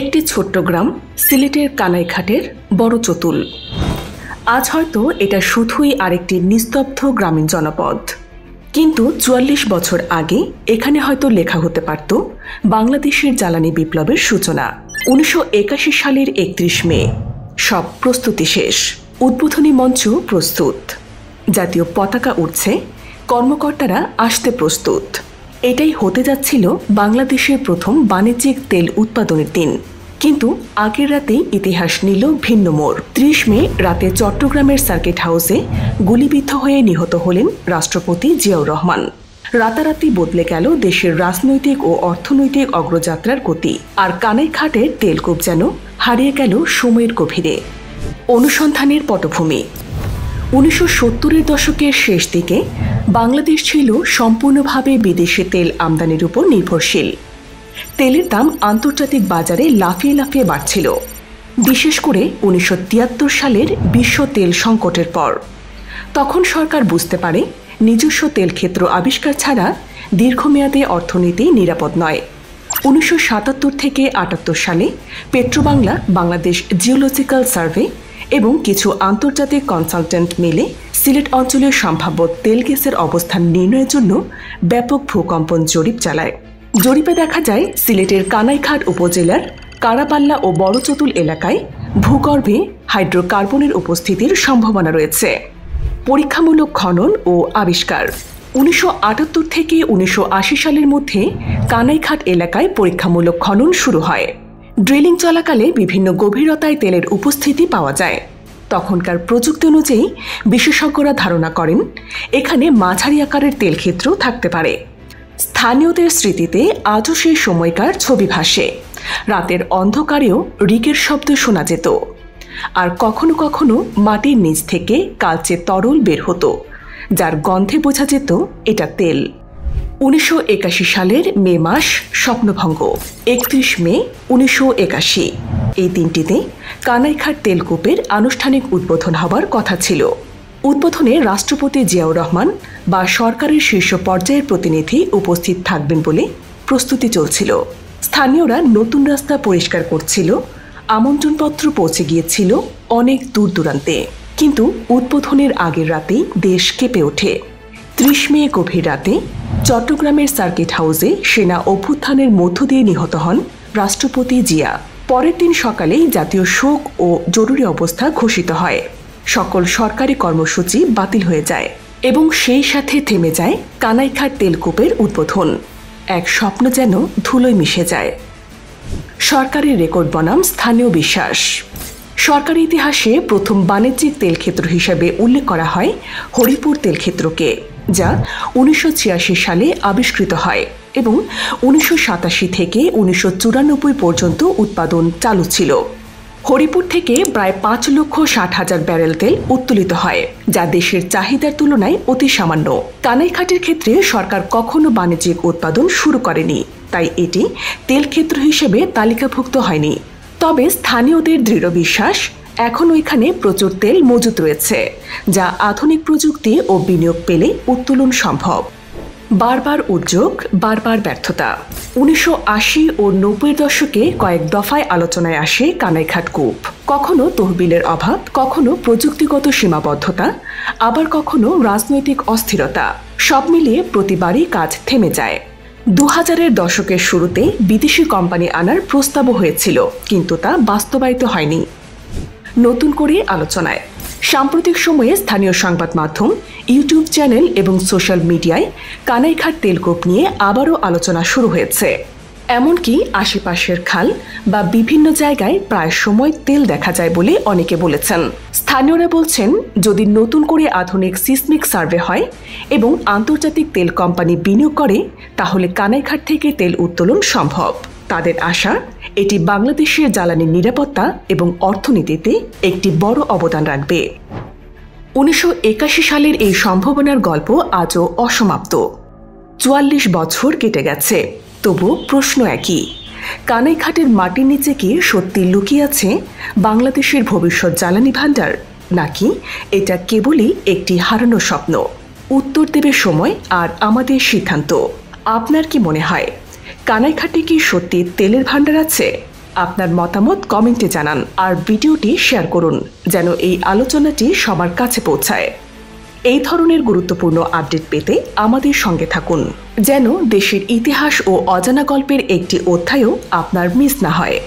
একটি ছোট্ট গ্রাম সিলেটের কানাইঘাটের বড় চতুল। আজ হয়তো এটা শুধুই আরেকটি নিস্তব্ধ গ্রামীণ জনপদ, কিন্তু ৪৪ বছর আগে এখানে হয়তো লেখা হতে পারত বাংলাদেশের জ্বালানি বিপ্লবের সূচনা। ১৯৮১ সালের ৩১ মে সব প্রস্তুতি শেষ, উদ্বোধনী মঞ্চ প্রস্তুত, জাতীয় পতাকা উঠছে, কর্মকর্তারা আসতে প্রস্তুত। এটাই হতে যাচ্ছিল বাংলাদেশের প্রথম বাণিজ্যিক তেল উৎপাদনের দিন। কিন্তু আগের রাতেই ইতিহাস নিল ভিন্ন মোড়। ৩০ মে রাতে চট্টগ্রামের সার্কিট হাউসে গুলিবিদ্ধ হয়ে নিহত হলেন রাষ্ট্রপতি জিয়াউর রহমান। রাতারাতি বদলে গেল দেশের রাজনৈতিক ও অর্থনৈতিক অগ্রযাত্রার গতি, আর কানাইঘাটের তেলকূপ যেন হারিয়ে গেল সময়ের গভীরে। অনুসন্ধানের পটভূমি। ১৯৭০-এর দশকের শেষ দিকে বাংলাদেশ ছিল সম্পূর্ণভাবে বিদেশি তেল আমদানির উপর নির্ভরশীল। তেলের দাম আন্তর্জাতিক বাজারে লাফিয়ে লাফিয়ে বাড়ছিল, বিশেষ করে ১৯৭৩ সালের বিশ্ব তেল সংকটের পর। তখন সরকার বুঝতে পারে নিজস্ব তেল ক্ষেত্র আবিষ্কার ছাড়া দীর্ঘমেয়াদে অর্থনীতি নিরাপদ নয়। ১৯৭৭ থেকে ৭৮ সালে পেট্রোবাংলা, বাংলাদেশ জিওলজিক্যাল সার্ভে এবং কিছু আন্তর্জাতিক কনসালটেন্ট মিলে সিলেট অঞ্চলের সম্ভাব্য তেল গ্যাসের অবস্থান নির্ণয়ের জন্য ব্যাপক ভূকম্পন জরিপ চালায়। জরিপে দেখা যায় সিলেটের কানাইঘাট উপজেলার কারাপাল্লা ও বড়চতুল এলাকায় ভূগর্ভে হাইড্রোকার্বনের উপস্থিতির সম্ভাবনা রয়েছে। পরীক্ষামূলক খনন ও আবিষ্কার। ১৯৭৮ থেকে ১৯৮০ সালের মধ্যে কানাইঘাট এলাকায় পরীক্ষামূলক খনন শুরু হয়। ড্রিলিং চলাকালে বিভিন্ন গভীরতায় তেলের উপস্থিতি পাওয়া যায়। তখনকার প্রযুক্তি অনুযায়ী বিশেষজ্ঞরা ধারণা করেন এখানে মাঝারি আকারের তেল ক্ষেত্র থাকতে পারে। স্থানীয়দের স্মৃতিতে আজও সেই সময়কার ছবি ভাসে। রাতের অন্ধকারেও রিগের শব্দ শোনা যেত, আর কখনো কখনো মাটির নিচ থেকে কালচে তরল বের হতো, যার গন্ধে বোঝা যেত এটা তেল। ১৯৮১ সালের মে মাস স্বপ্নভঙ্গ। ৩১ মে ১৯৮১, এই দিনটিতে কানাইঘাট তেলকূপের আনুষ্ঠানিক উদ্বোধন হবার কথা ছিল। উদ্বোধনে রাষ্ট্রপতি জিয়াউর রহমান বা সরকারের শীর্ষ পর্যায়ের প্রতিনিধি উপস্থিত থাকবেন বলে প্রস্তুতি চলছিল। স্থানীয়রা নতুন রাস্তা পরিষ্কার করছিল, আমন্ত্রণপত্র পৌঁছে গিয়েছিল অনেক দূর দূরান্তে। কিন্তু উদ্বোধনের আগের রাতেই দেশ কেঁপে ওঠে। ৩০ মে গভীর রাতে চট্টগ্রামের সার্কিট হাউসে সেনা অভ্যুত্থানের মধ্য দিয়ে নিহত হন রাষ্ট্রপতি জিয়া। পরের দিন সকালেই জাতীয় শোক ও জরুরি অবস্থা ঘোষিত হয়। সকল সরকারি কর্মসূচি বাতিল হয়ে যায় এবং সেই সাথে থেমে যায় কানাইঘাট তেলকূপের উদ্বোধন। এক স্বপ্ন যেন ধুলোয় মিশে যায়। সরকারের রেকর্ড বনাম স্থানীয় বিশ্বাস। সরকারি ইতিহাসে প্রথম বাণিজ্যিক তেলক্ষেত্র হিসেবে উল্লেখ করা হয় হরিপুর তেলক্ষেত্রকে, যা ১৯৮৬ সালে আবিষ্কৃত হয় এবং ১৯৮৭ থেকে ১৯৯৪ পর্যন্ত উৎপাদন চালু ছিল। হরিপুর থেকে প্রায় ৫,৬০,০০০ ব্যারেল তেল উত্তোলিত হয়, যা দেশের চাহিদার তুলনায় অতি সামান্য। কানাইঘাটের ক্ষেত্রে সরকার কখনো বাণিজ্যিক উৎপাদন শুরু করেনি, তাই এটি তেলক্ষেত্র হিসেবে তালিকাভুক্ত হয়নি। তবে স্থানীয়দের দৃঢ় বিশ্বাস এখনও এখানে প্রচুর তেল মজুত রয়েছে, যা আধুনিক প্রযুক্তি ও বিনিয়োগ পেলে উত্তোলন সম্ভব। বারবার উদ্যোগ, বারবার ব্যর্থতা। ১৯৮০ ও ৯০-এর দশকে কয়েক দফায় আলোচনায় আসে কানাইঘাট কূপ। কখনো তহবিলের অভাব, কখনো প্রযুক্তিগত সীমাবদ্ধতা, আবার কখনো রাজনৈতিক অস্থিরতা। সব মিলিয়ে প্রতিবারই কাজ থেমে যায়। ২০০০-এর দশকের শুরুতে বিদেশি কোম্পানি আনার প্রস্তাবও হয়েছিল, কিন্তু তা বাস্তবায়িত হয়নি। নতুন করে আলোচনায়। সাম্প্রতিক সময়ে স্থানীয় সংবাদ মাধ্যম, ইউটিউব চ্যানেল এবং সোশ্যাল মিডিয়ায় কানাইঘাট তেলকূপ নিয়ে আবারও আলোচনা শুরু হয়েছে। এমনকি আশেপাশের খাল বা বিভিন্ন জায়গায় প্রায় সময় তেল দেখা যায় বলে অনেকে বলেছেন। স্থানীয়রা বলছেন যদি নতুন করে আধুনিক সিসমিক সার্ভে হয় এবং আন্তর্জাতিক তেল কোম্পানি বিনিয়োগ করে, তাহলে কানাইঘাট থেকে তেল উত্তোলন সম্ভব। তাদের আশা এটি বাংলাদেশের জ্বালানি নিরাপত্তা এবং অর্থনীতিতে একটি বড় অবদান রাখবে। ১৯৮১ সালের এই সম্ভাবনার গল্প আজও অসমাপ্ত। ৪৪ বছর কেটে গেছে, তবু প্রশ্ন একই, কানাইঘাটের মাটির নিচে কি সত্যি লুকিয়ে আছে বাংলাদেশের ভবিষ্যৎ জ্বালানি ভাণ্ডার, নাকি এটা কেবলই একটি হারানো স্বপ্ন? উত্তর দেবে সময় আর আমাদের সিদ্ধান্ত। আপনার কি মনে হয়, কানাইঘাটে কি সত্যি তেলের ভাণ্ডার আছে? আপনার মতামত কমেন্টে জানান আর ভিডিওটি শেয়ার করুন যেন এই আলোচনাটি সবার কাছে পৌঁছায়। এই ধরনের গুরুত্বপূর্ণ আপডেট পেতে আমাদের সঙ্গে থাকুন যেন দেশের ইতিহাস ও অজানা গল্পের একটি অধ্যায়ও আপনার মিস না হয়।